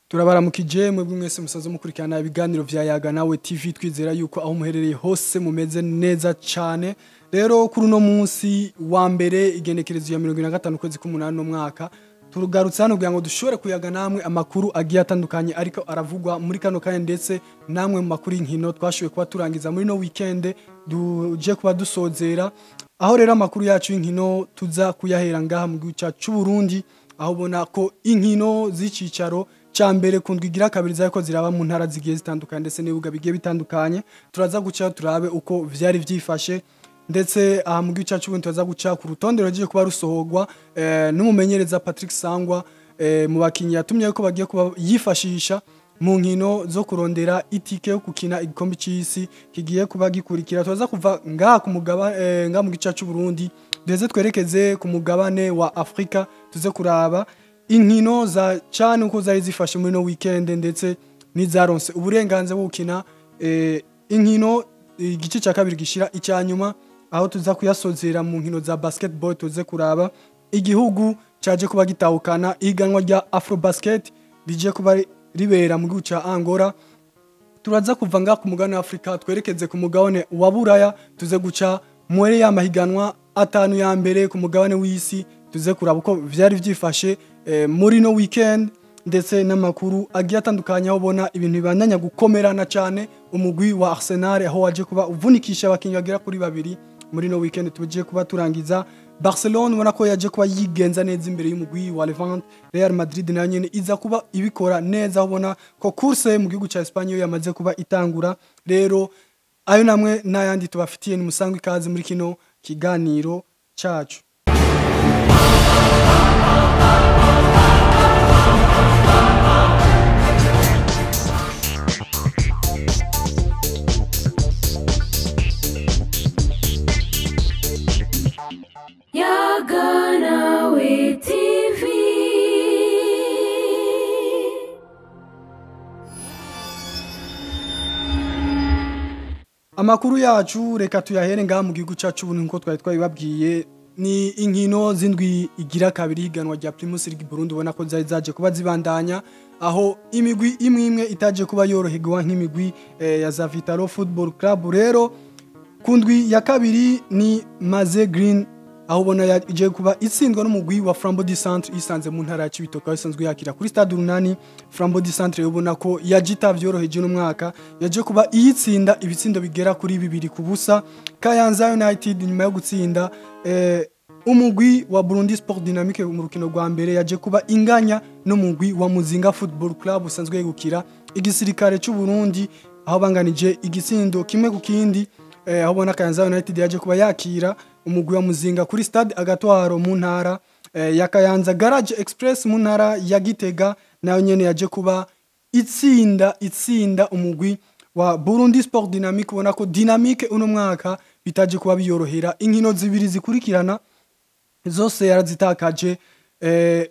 Turabaramukije mwebwe mwese musaze mukurikirana ibiganiro vya Yaga nawe TV twizera yuko aho muherereye hose mumeze neza cyane. Rero kuri uno munsi wa mbere igenekerezo ya 25 kwezi k'umunani no mwaka turugarutse hano kugira ngo dushobore kuyaga namwe amakuru agiye atandukanye ariko aravugwa muri kano kanya ndetse namwe mu makuru y'inkino twashoboye kuba turangiza muri no weekend duje kuba dusozera aho rero amakuru yacu y'inkino tuza kuyahera ngaha mu gihugu cyacu Burundi aho bona ko inkino z'icicaro cyambere kundwigira kabiri zako ziraba mu ntara zigiye zitandukanye ndetse n'ibibuga bigiye bitandukanye turaza guca turabe uko vyari vyifashe ndetse mu gihugu cyacu Burundi turaza guca ku rutonde rugiye kuba rusohogwa n'umumenyereza Patrick Sangwa mu bakinyi yatumye ko bagiye kuba yifashisha mu nkino zo kurondera itike yo gukina igikombe cy'isi kigiye kuba gikurikira turaza kuva ngaha ku mugaba nga mu gihugu cyacu Burundi ndetse twerekeze ku mugabane wa Afrika tuze kuraba inkino za cyane uko zari zifashe muri no weekend ndetse nizaronse uburenganze bwo gukina inkino igice cya kabiri gishira icyanyuma aho tuza kuyasozera mu nkino za basketball tuze kuraba igihugu cyaje kuba gitahukana iganwa rya Afrobasket rije kuba ribera mu gihugu cya Angola turaza kuva nga ku mugabane wa Afrika twerekeze ku mugabane wa Buraya tuze guca muri ya mahiganwa atanu ya mbere ku mugabane w'isi tuze kuraba uko vyari vyifashe muri no weekend ndetse n'amakuru agiye atandukanye aho bona ibintu bibandanya gukomerana cyane umugwi wa Arsenal aho waje kuba uvunikisha abakinyi bagera kuri babiri muri no weekend tuje kuba turangiza Barcelona ubona ko yaje kuba yigenza neza imbere y'umugwi wa Levante Real Madrid nayo nyene iza kuba ibikora neza ubona ko course mu gihugu cya Espagne yamaze kuba itangura rero ayo namwe n'ayandi tubafitiye ni musangwe ikaze muri kino kiganiro cacu. Yaga nawe TV. Amakuru yacu reka tuyahere ngaha mu gihugu cyacu Burundi nko twari twabibabwiye ni inkino zindwi igira kabiri higanwa rya Primus League Burundi ubona ko zaje kuba zibandanya aho imigwi imwe itaje kuba yoroherwa nk'imigwi ya za Vitalo Football Club rero kundwi ya kabiri ni Maze Green aho ubona yaje kuba itsindwa n'umugwi wa Flambeau du Centre isanze mu ntara ya Cibitoke isanzwe yakira kuri Stade Urunani Flambeau du Centre ubona ko yajita vyoroheje no mwaka yaje kuba iyitsinda ibitsindo bigera kuri 2 ku busa Kayanza United nyuma yo gutsinda umugwi wa Burundi Sport Dynamique mu rukino rwa mbere yaje kuba inganya n'umugwi wa Muzinga Football Club usanzwe yegukira igisirikare cy'u Burundi aho banganije igitsindo kimwe ku kindi aho bona Kayanza United yaje kuba yakira umugwi wa Muzinga kuri Stade Agatwaro mu ntara ya Kayanza Garage Express mu ntara ya Gitega nayo nyene yaje kuba itsinda umugwi wa Burundi Sport Dynamique ubona ko Dynamique uno mwaka bitaje kuba biyorohera inkino zibiri zikurikirana zose yarazitakaje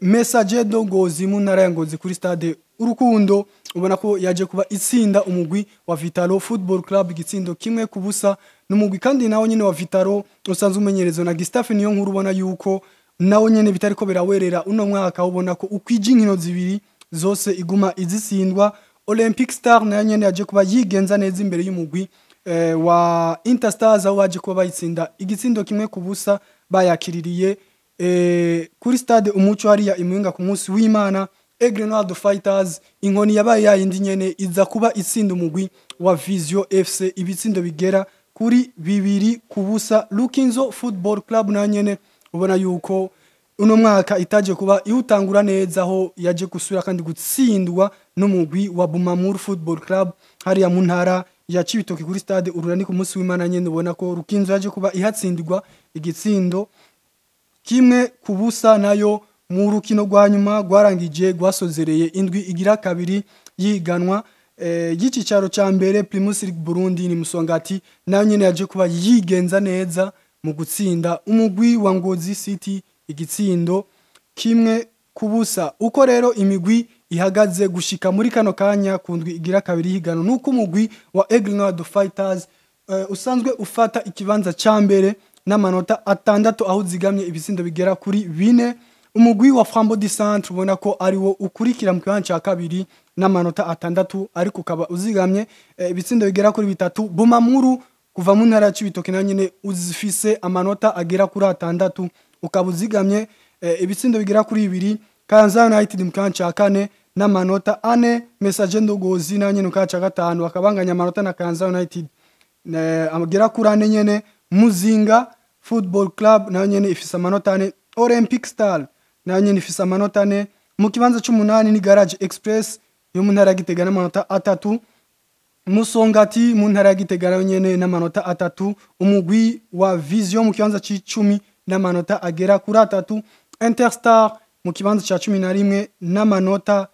Message do Ngozi mu ntara ya Ngozi kuri Stade Urukundo ubona ko yaje kuba itsinda umugwi wa Vitalo Football Club igitsindo kimwe ku busa n'umugwi kandi nawo nyene wa Vitalo usanzwe umenyerezo na Gustave niyo nkuru ubona yuko nawo nyene bitari ko birawerera uno mwaka ubona ko ukwije inkino zibiri zose iguma izisindwa Olympic Star nayo nyene yaje kuba yigenza neza imbere y'umugwi wa Interstars aho waje kuba bayitsinda igitsindo kimwe ku busa bayakiririye kuri Stade Umuco hariya Imwinga ku munsi w'Imana Egrenado Fighters inkoni yabaye yayindi nyene iza kuba itsinda umugwi wa Vision FC ibitsindo bigera kuri 2 ku busa Lukinzo Football Club nayo nyene ubona yuko uno mwaka itaje kuba iwutangura neza aho yaje gusura kandi gutsindwa n'umugwi wa Bumamuru Football Club hariya mu ntara ya Cibitoke kuri Stade Urunani ku munsi w'Imana nyene ubona ko Lukinzo yaje kuba ihatsindirwa igitsindo kimwe ku busa nayo mu rukino rwa nyuma rwarangije gwasozereye indwi igira kabiri yiganwa y'icicaro ca mbere Primus League Burundi ni Musongati nayo nyene yaje kuba yigenza neza mu gutsinda umugwi wa Ngozi City igitsindo kimwe ku busa uko rero imigwi ihagaze gushika muri kano kanya kundwi igira kabiri higanwa nuko umugwi wa Egrenado Fighters usanzwe ufata ikibanza ca mbere n'amanota 6 aho zigamye ibitsindo bigera kuri 4 umugwi wa Flambeau du Centre ubona ko ari wo ukurikira mu kibanza cya kabiri n'amanota 6 ariko ukaba uzigamye ibitsindo bigera kuri 3. Bumamuru kuva mu ntara ya Cibitoke na nyene uzifise amanota agera kuri 6 ukaba uzigamye ibitsindo bigera kuri 2. Kayanza United mu kibanza cya 4 n'amanota 4. Message Ndogozi na nyene mu kibanza cya 5 bakabanganya amanota na Kayanza United amagera kuri 4 nyene. Muzinga Football Club na nyene ifise amanota 4. Olympic Star na nyene ifise amanota 4. Mu kibanza cy'umunani ni Garage Express yo mu ntara ya Gitega n'amanota 3. Musongati mu ntara ya Gitega na nyene n'amanota 3. Umugwi wa Vision mu kibanza c'10 n'amanota agera kuri 3. Interstar mu kibanza cya 11 n'amanota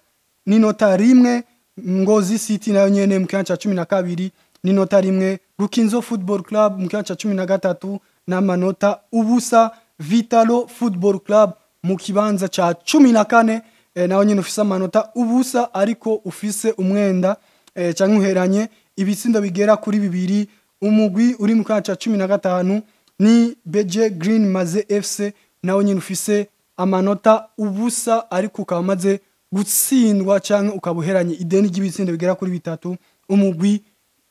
n'inota 1. Ngozi City na nyene mu kibanza cya 12 n'inota 1. Rukinzo Football Club mu kibanza cya 13 n'amanota ubusa. Vitalo Football Club mu kibanza cya 14 naho nyine ufise amanota ubusa ariko ufise umwenda cyangwa uheranye ibitsindo bigera kuri 2. Umugwi uri mu kibanza cya 15 ni BG Green Maze FC naho nyine ufise amanota ubusa ariko ukaba maze gutsindwa cyangwa ukabuheranye ideni ry'ibitsindo bigera kuri 3. Umugwi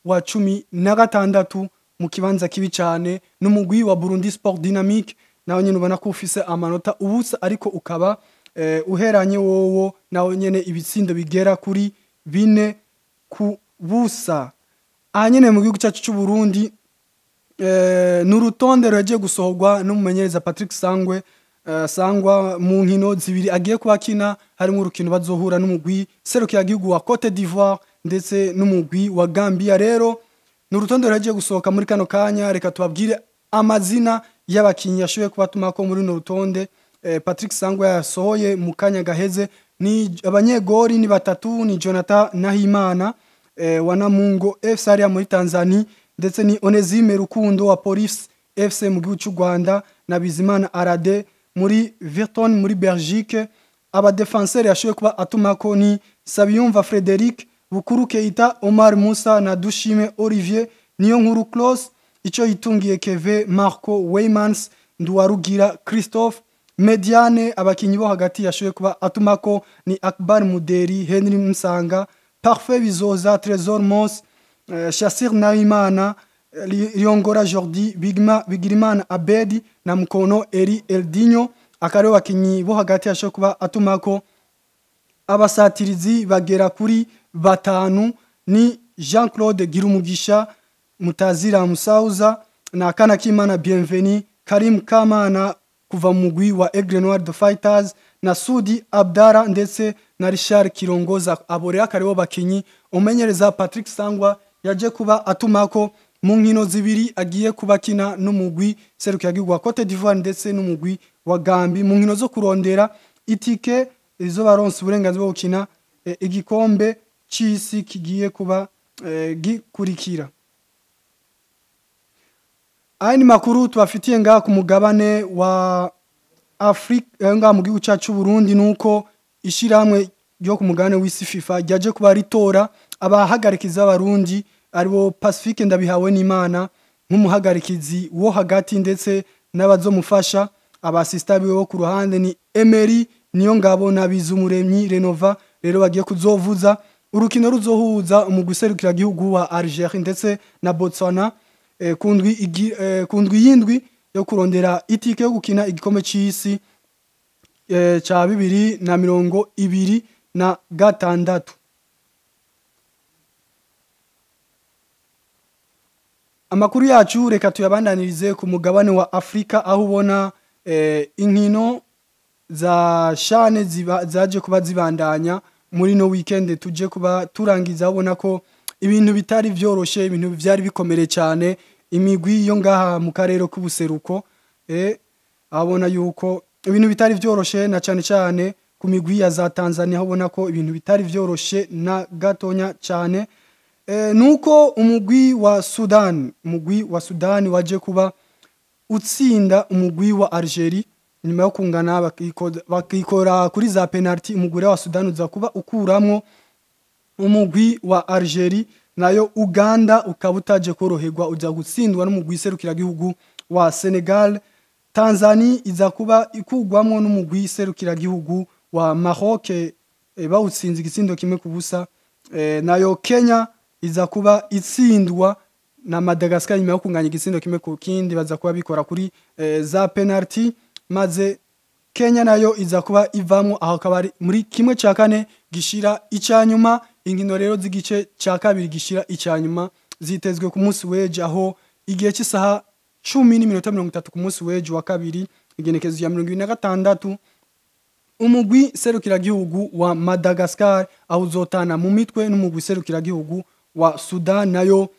wa 16 mu kibanza kibi cyane n'umugwi wa Burundi Sport Dynamique naho nyine ubona ko ufise amanota ubusa ariko ukaba uheranye wowo naho nyene ibitsindo bigera kuri 4 ku busa. Anyene mu gihugu cyacu cy'u Burundi n'urutonde rwagiye gusohorwa n'umumenyereza Patrick Sangwa mu nkino zibiri agiye kubakina harimo urukino bazohura n'umugwi serukira gihugu wa Cote d'Ivoire ndetse n'umugwi wa Gambia. Rero n'urutonde rwagiye gusohoka muri kano kanya, reka tubabwire amazina y'abakinyi yashoboye kubatuma ko muri no rutonde Patrick Sangwa yasohoye mu kanya gaheze. Ni abanyegori ni 3, ni Jonathan Nahimana wa Namungo FC ya muri Tanzania ndetse ni Onesime Rukundo wa Police FC mu gihugu cy'u Rwanda na Bizimana Arade muri Virton muri Belgique. Aba defenseur yashoboye kuba atumako ni Sabiyumva Frederic, Bukuru Keita, Omar Musa na Dushime Olivier, Niyo Nkuru Close, Ico Yitungiye Keve, Marco Weymans, Nduwarugira Christophe. Mediane abakinyi bo hagati yashoboye kuba atumako ni Akbar Muderi, Henry Msanga, Parfait Bizoza, Trésor Mos, Shassir Naimana, Liongora Jordi, Bigirimana Abedi na Mukono Eri Eldinho. Akare bakinyi bo hagati yashoboye kuba atumako abasatirizi bagera kuri 5 ni Jean-Claude Girumugisha, Mutazira Musauza na Kanakimana Bienveni, Karim Kamana kuva mu mugwi wa Aigle Noir de Fighters na Sudi Abdara ndetse na Richard Kirongoza. Abore akaribo bakinyi umenyereza Patrick Sangwa yaje kuba atumako mu nkino zibiri agiye kubakina n'umugwi serukira gihugu wa Cote d'Ivoire ndetse n'umugwi wa Gambia mu nkino zo kurondera itike izo baronse uburenganzira bwo gukina igikombe cy'isi kigiye kuba gikurikira. Aini makuru tubafitiye ngaha ku mugabane wa Afrika ngaha mu gihugu cyacu Burundi nuko ishiramwe ryo ku mugabane w'isi FIFA ryaje kuba ritora abahagarikiza abarundi aribo Pacifique Ndabihawe n'Imana nk'umuhagarikizi wo hagati ndetse n'abazomufasha. Abasista biwe ku ruhande ni Emery Niyongabo na Bizumuremyi Renova. Rero bagiye kuzovuza urukino ruzohuza umugwi serukira gihugu wa Algeria ndetse na Botswana kundwi yindwi yo kurondera itike yo gukina igikombe cy'isi cha 2026. Amakuru yacu reka tuyabandanirize ku mugabane wa Afrika aho ubona inkino za shane zaje kuba zibandanya muri no weekend tuje kuba turangiza ubona ko ibintu bitari byoroshe, ibintu byari bikomere cyane. Imigwi yo ngaha mu karere k'ubuseruko abona yuko ibintu bitari byoroshe na cyane cyane ku migwi ya za Tanzania abona ko ibintu bitari byoroshe na gatonya cyane. Nuko umugwi wa Sudan waje kuba utsinda umugwi wa Algeria nyuma yo kungana bakikora kuri za penalty. Umugwi wa Sudan uza kuba ukuramwo umugwi wa Algeria, nayo Uganda ukaba utaje koroherwa uja gutsindwa n'umugwi serukira gihugu wa Senegal Tanzania iza kuba ikugwamwo n'umugwi serukiragihugu wa Maroc bawutsinze igitsindo kimwe ku busa. Nayo Kenya iza kuba itsindwa na Madagascar nyuma yo kunganya igitsindo kimwe ku kindi, baza kuba bikora kuri za penalty, maze Kenya nayo iza kuba ivamwo aho kabari muri kimwe cya kane gishira icyanyuma. Inkino rero z'igice cya kabiri gishira icyanyuma zitezwe ku munsi weje, aho igihe cy'isaha 10:30 ku munsi weje wa kabiri igenekezo ya 2026 umugwi serukiragihugu wa Madagascar aho uzotana mu mitwe n'umugwi serukiragihugu wa Sudan. Nayo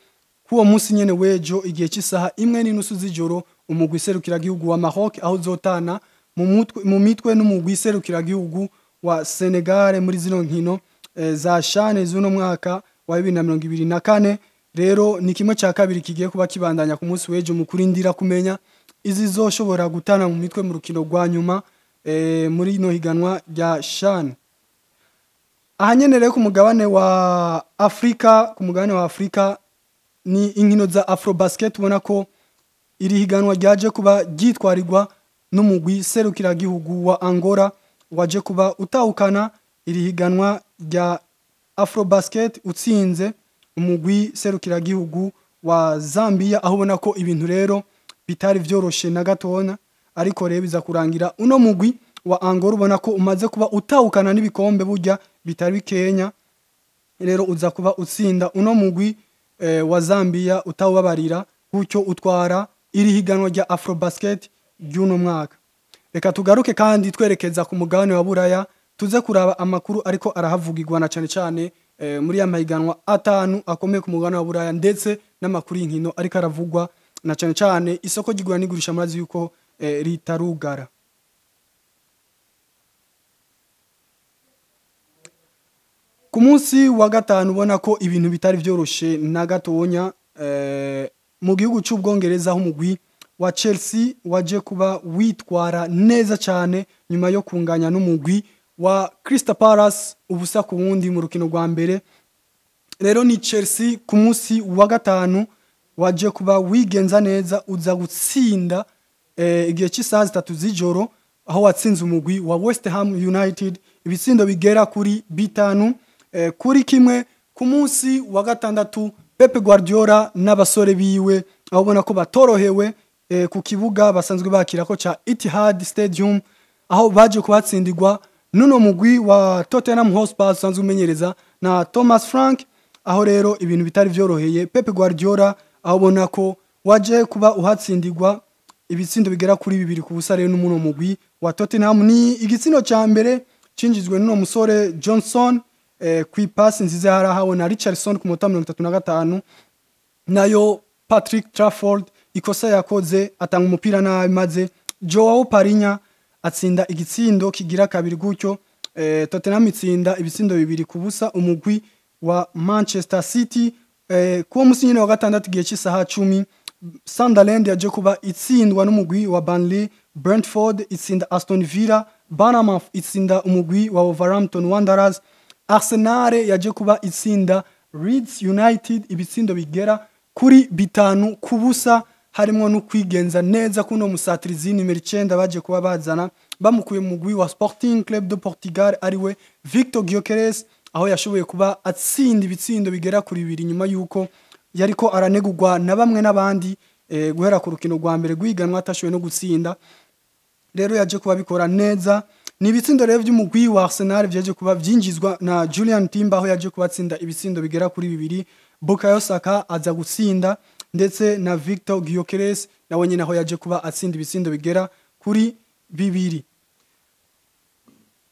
kuwo munsi nyene wejo igihe cy'isaha 1:30 z'ijoro umugwi serukiragihugu wa Maroc aho uzotana mu mitwe n'umugwi serukiragihugu wa Senegal muri zino nkino za CHAN z'uno mwaka wa 2024. Rero ni kimwe cya kabiri kigiye kuba kibandanya ku munsi wejo mu kurindira kumenya izi zoshobora gutana mu mitwe mu rukino rwa nyuma muri no higanwa rya CHAN. Ahanyenere ku mugabane wa Afrika, ni inkino za Afrobasket, ubona ko iri higanwa ryaje kuba gitwarirwa n'umugwi serukiragihugu wa Angola waje kuba utahukana iri higanwa rya Afrobasket utsinze umugwi serukiragihugu wa Zambia, aho ubona ko ibintu rero bitari vyoroshe na gatona, ariko rero biza kurangira uno mugwi wa Angola ubona ko umaze kuba utahukana n'ibikombe burya bitari Kenya. Rero uza kuba utsinda uno mugwi wa Zambia utawubabarira, gutyo utwara iri higanwa rya Afrobasket ry'uno mwaka. Reka tugaruke kandi twerekeza ku mugabane wa Buraya tuze kuraba amakuru ariko arahavugirwa na cyane cyane muri ya mahiganwa atanu akomeye ku mugabane wa Buraya, ndetse n'amakuru y'inkino ariko aravugwa na cyane cyane isoko ry'igura n'igurisha murazi yuko ritarugara. Ku munsi wa gatanu ubona ko ibintu bitari vyoroshe na gatonya mu gihugu cy'Ubwongereza, aho umugwi wa Chelsea waje kuba witwara neza cyane nyuma yo kunganya n'umugwi wa Crystal Palace ubusa ku wundi mu rukino rwa mbere. Rero ni Chelsea ku munsi wa gatanu waje kuba wigenza neza uza gutsinda igihe cy'isaha 3 z'ijoro, aho watsinze umugwi wa West Ham United ibitsindo bigera kuri 5 kuri kimwe. Ku munsi wa gatandatu Pep Guardiola n'abasore biwe aho ubona ko batorohewe ku kibuga basanzwe bakira ko cha Etihad Stadium, aho baje kubatsindirwa nuno mugwi wa Tottenham Hotspur sanzwe umenyereza na Thomas Frank, aho rero ibintu bitari vyoroheye Pep Guardiola, aho ubona ko waje kuba uhatsindirwa ibitsindo bigera kuri 2 ku busa. Rero n'umuno mugwi wa Tottenham ni igitsindo ca mbere cinjizwe nuno musore Johnson kw'ipasi nziza harahawe na Richarlison ku munota 35, nayo Patrick Trafford ikosa yakoze atanga umupira nabi, maze Joao Parinya atsinda igitsindo kigira kabiri, gutyo Tottenham itsinda ibitsindo 2 ku busa umugwi wa Manchester City. Kuwa musinyine wa gatandatu gihe cy'isaha 10 Sunderland yaje kuba itsindwa n'umugwi wa Burnley, Brentford itsinda Aston Villa, Bournemouth itsinda umugwi wa Wolverhampton Wanderers, Arsenal yaje kuba itsinda Leeds United ibitsindo bigera kuri 5 ku busa, harimo no kwigenza neza kuno musatirizi nimero 9 baje kuba bazana bamukuye mu mugwi wa Sporting Club de Portugal ariwe Victor Gyökeres, aho yashoboye kuba atsinda ibitsindo bigera kuri 2 nyuma yuko yariko aranegurwa na bamwe n'abandi guhera ku rukino rwa mbere rwiganwa atashoboye no gutsinda. Rero yaje kuba bikora neza. Ni ibitsindo rero by'umugwi wa Arsenal byaje kuba byinjizwa na Julian Timber, aho yaje kubatsinda ibitsindo bigera kuri 2. Bukayo Saka aza gutsinda, ndetse na Victor Gyökeres nawe nyine aho yaje kuba atsinda ibitsindo bigera kuri 2.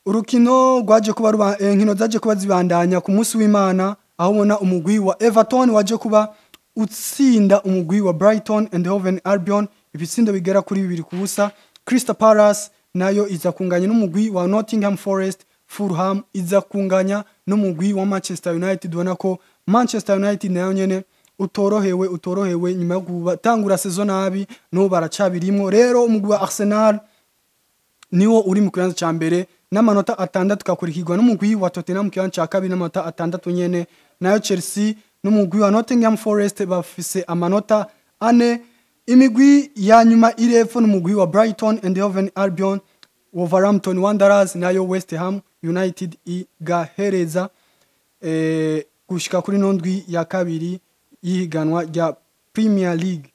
Urukino rwaje kuba inkino zaje kuba zibandanya ku munsi w'Imana, aho ubona umugwi wa Everton waje kuba utsinda umugwi wa Brighton and Hove Albion ibitsindo bigera kuri 2 ku busa. Crystal Palace nayo iza kunganya n'umugwi wa Nottingham Forest. Fulham iza kunganya n'umugwi wa Manchester United, ubona ko Manchester United nayo nyene utorohewe nyuma yo gutangura season nabi no baracabirimwo. Rero umugwi wa Arsenal niwo uri mu kibanza ca mbere n'amanota 6 kakurikirwa n'umugwi wa Tottenham mu kibanza ca kabiri n'amanota 6 nyene, nayo Chelsea n'umugwi wa Nottingham Forest bafise amanota 4. imigwi ya nyuma irepfo n'umugwi wa Brighton and Hove Albion, Wolverhampton Wanderers nayo West Ham United igahereza gushika kuri nondwi ya kabiri yihiganwa rya Premier League.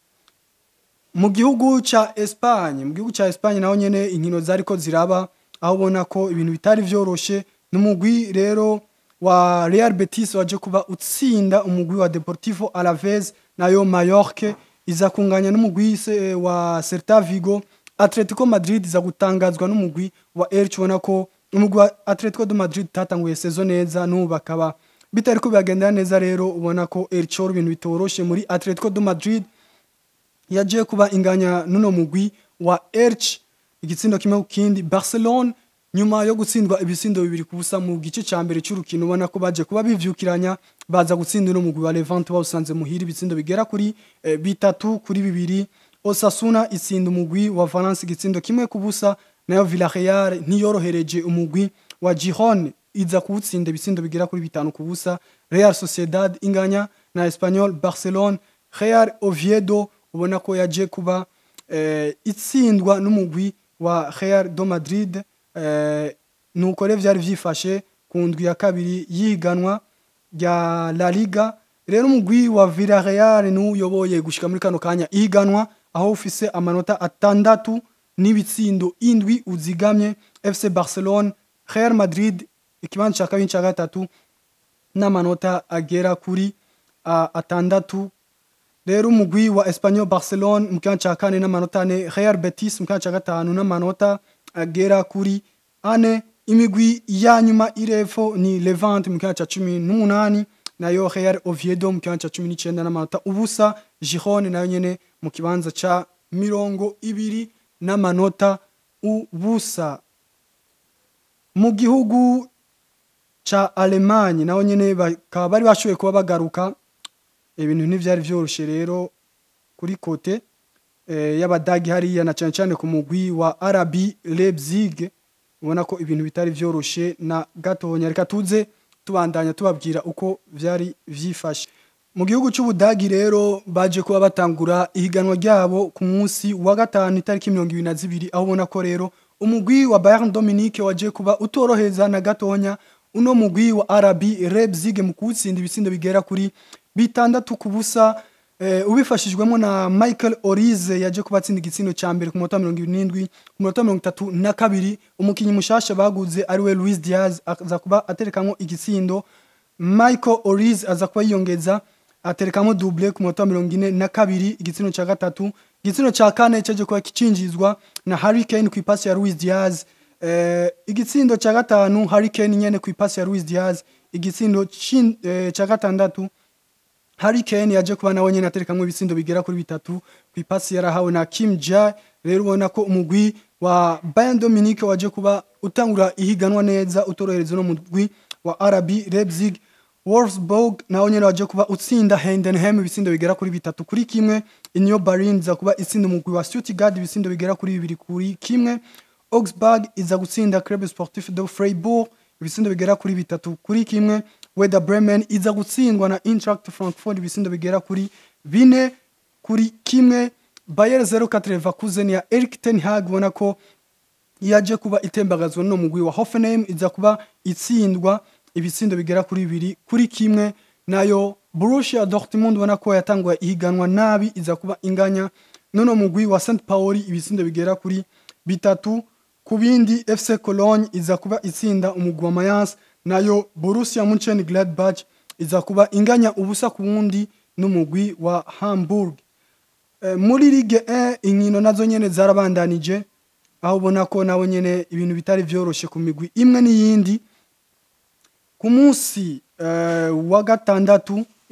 Mu gihugu ca Espagne naho nyene inkino zariko ziraba, aho ubona ko ibintu bitari vyoroshe. N'umugwi rero wa Real Betis waje kuba utsinda umugwi wa Deportivo Alaves, nayo Mallorca iza kunganya n'umugwi wa Celta Vigo. Atletico Madrid iza gutangazwa n'umugwi wa Elche, ubona ko umugwi wa Atletico de Madrid tatanguye saison neza n'ubu bakaba bitariko byagenda neza. Rero ubona ko Elche ibintu bitoroshe muri Atletico de Madrid yaje kuba inganya nuno mugwi wa Elche igitsindo kimwe kindi. Barcelona nyuma yo gutsindwa ibisindo bibiri kubusa mu gice ca mbere cy'urukino, ubona ko baje kuba bivyukiranya baza gutsinda no mugwi wa Levante bawusanze muhira ibitsindo bigera kuri 3-2. Osasuna itsinda umugwi wa Valence igitsindo kimwe kubusa, nayo Villarreal ntiyorohereje umugwi wa Girona iza kuwutsinda ibitsindo bigera kuri 5 kubusa. Real Sociedad inganya na Espanyol. Barcelona Real Oviedo ubona ko yaje kuba itsindwa n'umugwi wa Real de Madrid. Nuko rero vyari vyifashe ku ndwi ya kabiri yiganwa rya La Liga. Rero umugwi wa Villarreal n'uyoboye gushika muri kano kanya iganwa, aho ufise amanota 6 n'ibitsindo 7 uzigamye. FC Barcelona Real Madrid ikibanza ca kabiri ca gatatu n'amanota agera kuri 6. Rero umugwi wa Espanyol Barcelona mu kibanza ca kane n'amanota 4. Real Betis mu kibanza ca gatanu n'amanota agera kuri 4. Imigwi ya nyuma irefo ni Levante mu kibanza ca 18, nayo Real Oviedo mu kibanza ca 19 n'amanota ubusa. Girona nayo nyene mu kibanza ca 20 n'amanota ubusa. Mu gihugu ca Allemagne naho nyene bakaba bari bashoboye kuba bagaruka, ibintu ntivyari vyoroshe rero kuri kote y'abadagi hariya, na cyane ku mugwi wa RB Leipzig, ubona ko ibintu bitari vyoroshe na gatonya. Reka tuze tubandanya tubabwira uko vyari vyifashe. Mu gihugu cy'Ubudagi rero baje kuba batangura ihiganwa ryabo ku munsi wa gatanu itariki 22, aho ubona ko rero umugwi wa Bayern Dominique waje kuba utoroheza na gatonya uno mugwi wa RB Leipzig mu kutsinda ibitsindo bigera kuri 6 kubusa. Ubifashijwemo na Michael Olise yaje kubatsinda igitsindo ca mbere ku munota 27. Ku munota 32 umukinyi mushasha baguze ariwe Luis Diaz aza kuba aterekamwo igitsindo. Michael Olise aza kuba yiyongeza aterekamo double ku munota 42 igitsindo ca gatatu. Igitsindo ca kane cyaje kuba kicinjizwa na Harry Kane ku ipasi ya Luis Diaz. Igitsindo ca gatanu Harry Kane nyene ku ipasi ya Luis Diaz. Igitsindo ca gatandatu Harry Kane yaje kuba nawe nyene aterekamwe ibitsindo bigera kuri 3 ku ipasi yarahawe na Kim Jae. Rero ubona ko umugwi wa Bayern Dominique waje kuba utangura ihiganwa neza utorohereza no mugwi wa RB Leipzig. Wolfsburg naho nyene waje kuba utsinda Heidenheim ibitsindo bigera kuri 3-1. Union Berlin za kuba itsinda umugwi wa Stuttgart ibitsindo bigera kuri 2-1. Augsburg iza gutsinda Club Sportif de Freiburg ibitsindo bigera kuri 3-1. Werder Bremen iza gutsindwa na Eintracht Frankfurt ibitsindo bigera kuri 4-1. Bayer 04 Leverkusen ya Erik ten Hag ubona ko yaje kuba itembagazwa no mugwi wa Hoffenheim iza kuba itsindwa ibitsindo bigera kuri 2-1. Nayo Borussia Dortmund ubona ko yatangwa ihiganwa nabi iza kuba inganya nono mugwi wa St Pauli ibitsindo bigera kuri 3 kubindi. FC Cologne iza kuba itsinda umugwi wa Mayence, nayo Borussia Mönchengladbach iza kuba inganya ubusa ku wundi n'umugwi wa Hamburg. Muri Ligue 1 inkino nazo nyene zarabandanije, aho ubona ko nawe nyene ibintu bitari vyoroshe ku migwi imwe n'iyindi. Ku munsi wa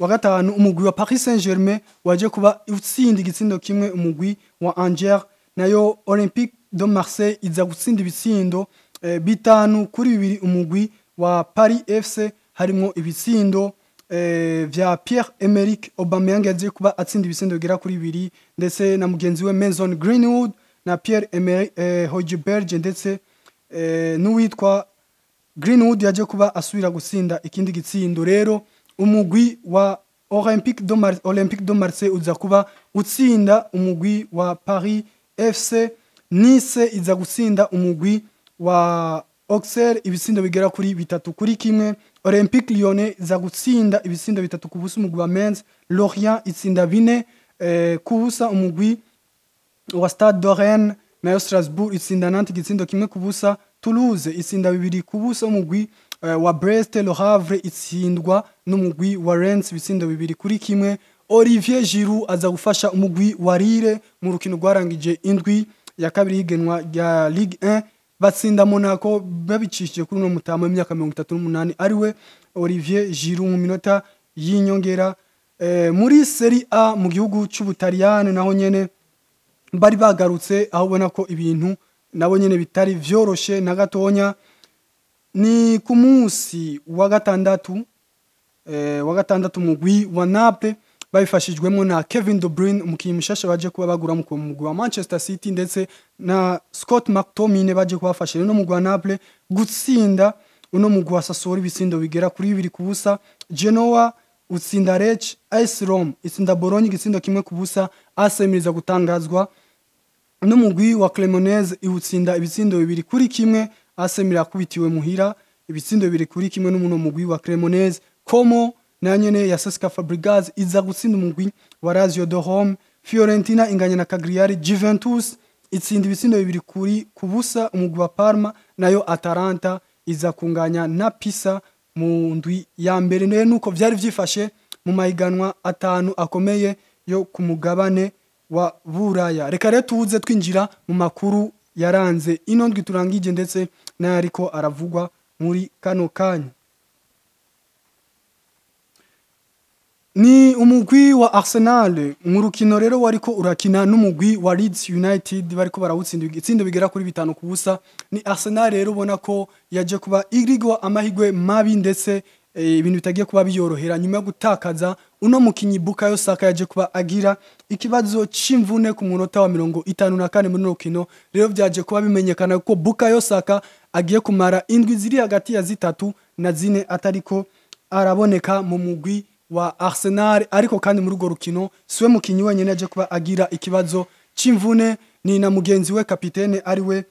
gatanu umugwi wa Paris Saint-Germain waje kuba utsinda igitsindo kimwe umugwi wa Angers, nayo Olympique de Marseille iza gutsinda ibitsindo 5-2 umugwi wa Paris FC, harimo ibitsindo vya Pierre-Emerick Aubameyang yaje kuba atsinda ibitsindo bigera kuri 2, ndetse na mugenzi we Mason Greenwood na Pierre-Emerick Højbjerg, ndetse n'uwitwa Greenwood yaje kuba asubira gutsinda ikindi gitsindo. Rero umugwi wa Olympique de Marseille uza kuba utsinda umugwi wa Paris FC. Nice iza gutsinda umugwi wa Auxerre ibisindo bigera kuri 3-1. Olympique Lyonnais iza gutsinda ibisindo 3-0 umugwi wa Metz. Lorient itsinda 4-0 umugwi wa Stade de Rennes. Nayo Strasbourg itsinda Nantes igitsindo 1-0. Toulouse itsinda 2-0 umugwi wa Brest. Le Havre itsindwa n'umugwi wa Rennes ibisindo 2-1. Olivier Giroud aza gufasha umugwi wa Lille mu rukino rwarangije indwi ya kabiri higenwa rya Ligue 1 batsinda Monaco babicishije kuri no mutamo y'imyaka 38 ariwe Olivier Giroud mu minota y'inyongera. Muri Serie A mu gihugu cy'Ubutaliyane naho nyene bari bagarutse aho ubona ko ibintu nabo nyene bitari vyoroshe na gatonya. Ni ku munsi wa gatandatu mugwi wa Naples babifashijwemo na Kevin De Bruyne umukinnyi mushasha baje kuba bagura mu mugwi wa Manchester City ndetse na Scott McTominay baje kubafasha no mugwi wa Naples gutsinda uno mugwi wa Sassuolo ibisindo bigera kuri 2-0. Genoa utsinda Lecce. AS Roma itsinda Bologna igisindo 1-0. AC Milan gutangazwa no mugwi wa Cremonese iwutsinda ibisindo 2-1. AC Milan yakubitiwe muhira ibisindo 2-1 n'umuno mugwi wa Cremonese. Como na nyene ya Cesc Fabregas iza gutsinda umugwi wa Lazio de Rome. Fiorentina inganya na Cagliari. Juventus itsinda ibisindo 2-0 umugwi wa Parma. Nayo Atalanta iza kunganya na Pisa mu ndwi ya mbere. Nuko vyari vyifashe mu mahiganwa atanu akomeye yo ku mugabane wa Buraya. Reka rero tuze twinjira mu makuru yaranze ino ndwi turangije ndetse n'ariko aravugwa muri kano kanya. Ni umugwi wa Arsenal mu rukino rero wariko urakina n'umugwi wa Leeds United bariko barawutsinda igitsindo bigera kuri 5-0. Ni Arsenal rero ubona ko yaje kuba irigwa amahigwe mabi ndetse ibintu bitagiye kuba biyorohera nyuma yo gutakaza uno mukinyi Bukayo Saka yaje kuba agira ikibazo c'imvune ku munota wa 54 muri rukino. Rero byaje kuba bimenyekana ko Bukayo Saka agiye kumara indwi ziri hagati ya 3 na 4 atariko araboneka mu mugwi wa Arsenal. Ariko kandi muri urwo rukino siwe mukinyi wenyene aje kuba agira ikibazo c'imvune, ni na mugenzi we kapitene ariwe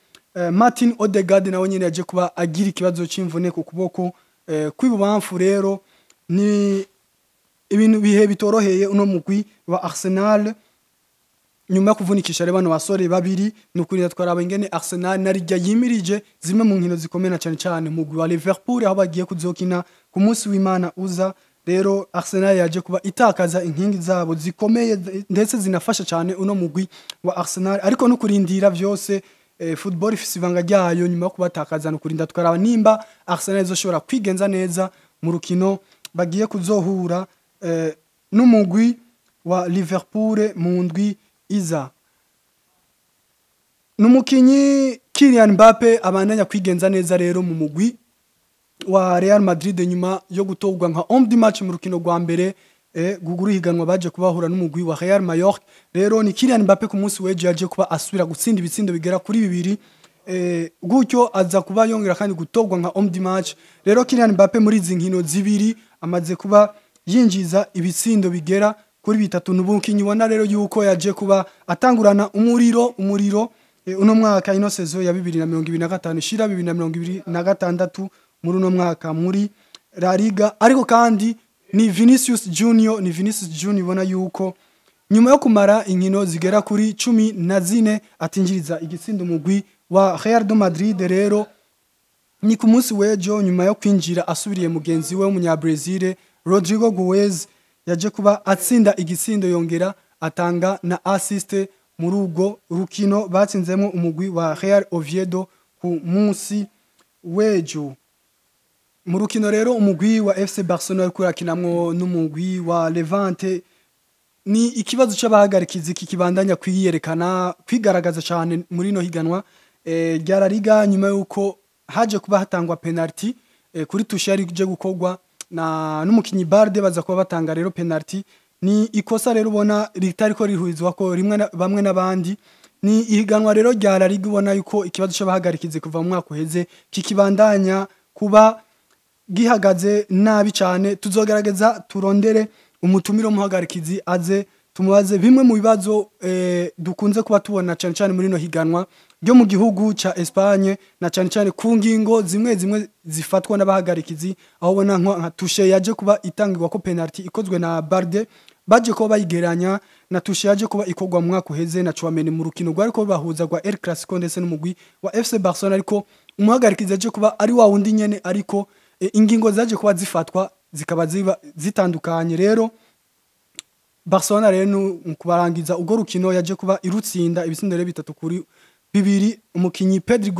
Martin Odegaard nawe nyene yaje kuba agira ikibazo c'imvune ku kuboko kw'ibubamfu. Rero ni ibintu bihe bitoroheye uno mugwi wa Arsenal nyuma yo kuvunikisha rebano basore babiri. Nukuri twaraba ingene Arsenal narijya yimirije zimwe mu nkino zikomena cyane mugwi wa Liverpool aho bagiye kuzokina ku munsi w'Imana uza. Rero Arsenal yaje kuba itakaza inkingi zabo zikomeye ndetse zinafasha cyane uno mugwi wa Arsenal. Ariko no kurindira vyose football ifise ibanga ryayo nyuma yo kubatakaza no kurinda twaraba nimba Arsenal izoshobora kwigenza neza mu rukino bagiye kuzohura n'umugwi wa Liverpool mu ndwi iza. Numukinyi Kylian Mbappe abandanya kwigenza neza rero mu mugwi wa Real Madrid nyuma yo gutogwa nka homme du match mu rukino rwa mbere guguru higanwa baje kubahura n'umugwi wa Real Mallorca. Rero ni Kylian Mbappe ku munsi weje yaje kuba asubira gutsinda ibitsindo bigera kuri 2 gutyo aza kuba yongera kandi gutogwa nka homme du match. Rero Kylian Mbappe muri izi nkino zibiri amaze kuba yinjiza ibitsindo bigera kuri 3 n'ubukinyi wana rero yuko yaje kuba atangurana umuriro uno mwaka ino saison ya 2025 shira 2026 muri uno mwaka muri La Liga. Ariko kandi ni Vinicius Junior ubona yuko nyuma yo kumara inkino zigera kuri 14 atinjiriza igitsindo mugwi wa Real de Madrid. Rero ni ku munsi wejo nyuma yo kwinjira asubiriye mugenzi we w'umunyabrazil Rodrigo Goes yaje kuba atsinda igitsindo yongera atanga na assist muri ubwo rukino batsinzemo umugwi wa Real Oviedo ku munsi wejo. Mu rukino rero umugwi wa FC Barcelona kurakinamwo n'umugwi wa Levante ni ikibazo c'abahagarikizi kikibandanya kwiyerekana kwigaragaza cyane muri no higanwa rya La Liga nyuma yuko haje kuba hatangwa penalty kuri tushe yari je gukogwa na n'umukinyi Barde baza kuba batanga rero penalty. Ni ikosa rero ubona ritariko rihurizwa ko rimwe bamwe nabandi. Ni ihiganwa rero rya La Liga ubona yuko ikibazo c'abahagarikizi kuva mu mwaka uheze kikibandanya kuba gihagaze nabi cyane. Tuzogerageza turondere umutumiro muhagarikizi aze tumubaze bimwe mu bibazo dukunze kuba tubona cyane cyane muri no higanwa ryo mu gihugu ca Espagne na cyane cyane ku ngingo zimwe zifatwa n'abahagarikizi aho bona nka touche yaje kuba itangirwa ko penalty ikozwe na Barde baje ko bayigeranya na touche yaje kuba ikogwa mu mwaka uheze na Chouameni mu rukino rwari ko bahuza gwa El Clasico ndetse n'umugwi wa FC Barcelona ariko umuhagarikizi yaje kuba ari wa wundi nyene ariko ingingo zaje kuba zifatwa zikaba zitandukanye rero Barcelona rero mu kubarangiza ugo rukino yaje kuba irutsinda ibisindere 3-2 umukinyi Pedri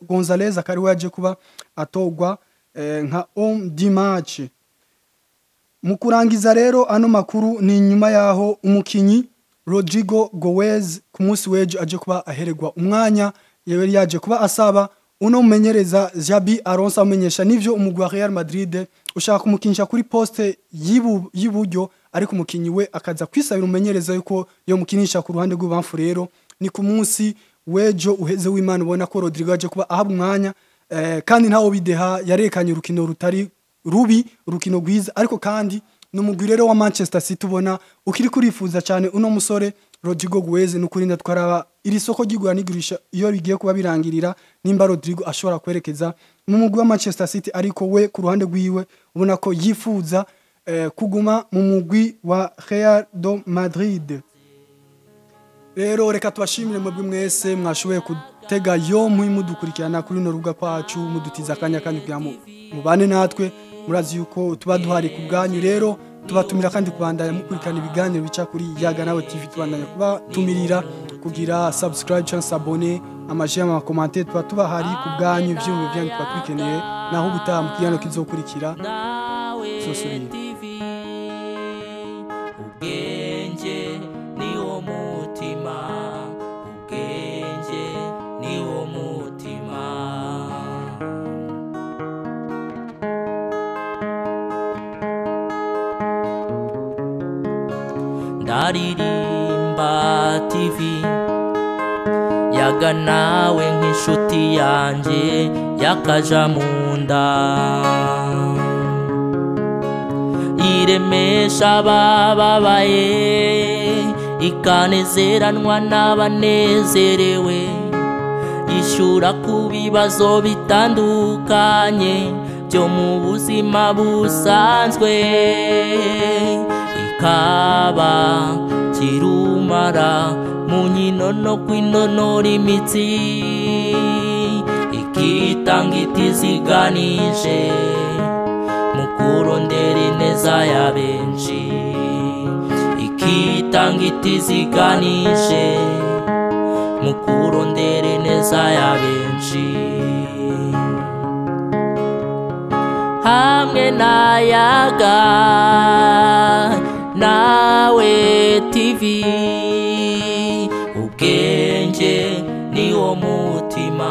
Gonzalez akari waje kuba atogwa nka homme du match mu kurangiza rero ano makuru ni nyuma yaho umukinyi Rodrigo Goes ku munsi weje aje kuba aheregwa umwanya yewe yaje kuba asaba uno mumenyereza Xabi Alonso amenyesha nivyo umugwa Real Madrid ushaka kumukinisha kuri poste yiburyo ariko umukinyi we akaza kwisabira umenyereza yuko yo mukinisha ku ruhande rw'ubamfu rero ni ku munsi wejo uheze w'Imana ubona ko Rodrigo aje kuba ahabwa umwanya kandi ntawo bideha yarekanye urukino rutari rubi urukino rwiza ariko kandi n'umugwi rero wa Manchester City ubona ukiri kurifuza cyane uno musore Rodrigo Guez nukurinda twaraba iri soko gigura nigurisha iyo bigiye kuba birangirira nimba Rodrigo ashobora kwerekeza mu mugwi wa Manchester City ariko we ku ruhande rwiwe ubona ko yifuza kuguma mu mugwi wa Real de Madrid. Rero reka tubashimire mwebwe mwese mwashoboye gutega yo mudukurikirana kuri no rubuga kwacu mudutiza akanya kandi kugira mubane natwe murazi yuko tuba duhari ku bwanyu rero tubatumira kandi kubandanya mukurikirana ibiganiro bica kuri Yaga Nawe TV tubandanya kuba tumirira kugira subscribe cyangwa s'abonner amaje ama commentaire tuba hari ku bwanyu byumwe byanyu twabikeneye naho ubutaha mu kiyano kizokurikira sosuri ubwenge ni wo mutima ubwenge ni wo mutima ndaririmba TV Yaga Nawe nk'inshuti yanjye yakaja munda iremesha abababaye ikanezeranwa n'abanezerewe yishura ku bibazo bitandukanye byo mu buzima busanzwe ikaba kirumara mu nkino no kwinonora imitsi ikitanga itiziganije mu kurondera ineza ya benshi ikitanga itiziganije mu kurondera ineza ya benshi hamwe na Yaga Nawe TV ubwenge ni wo mutima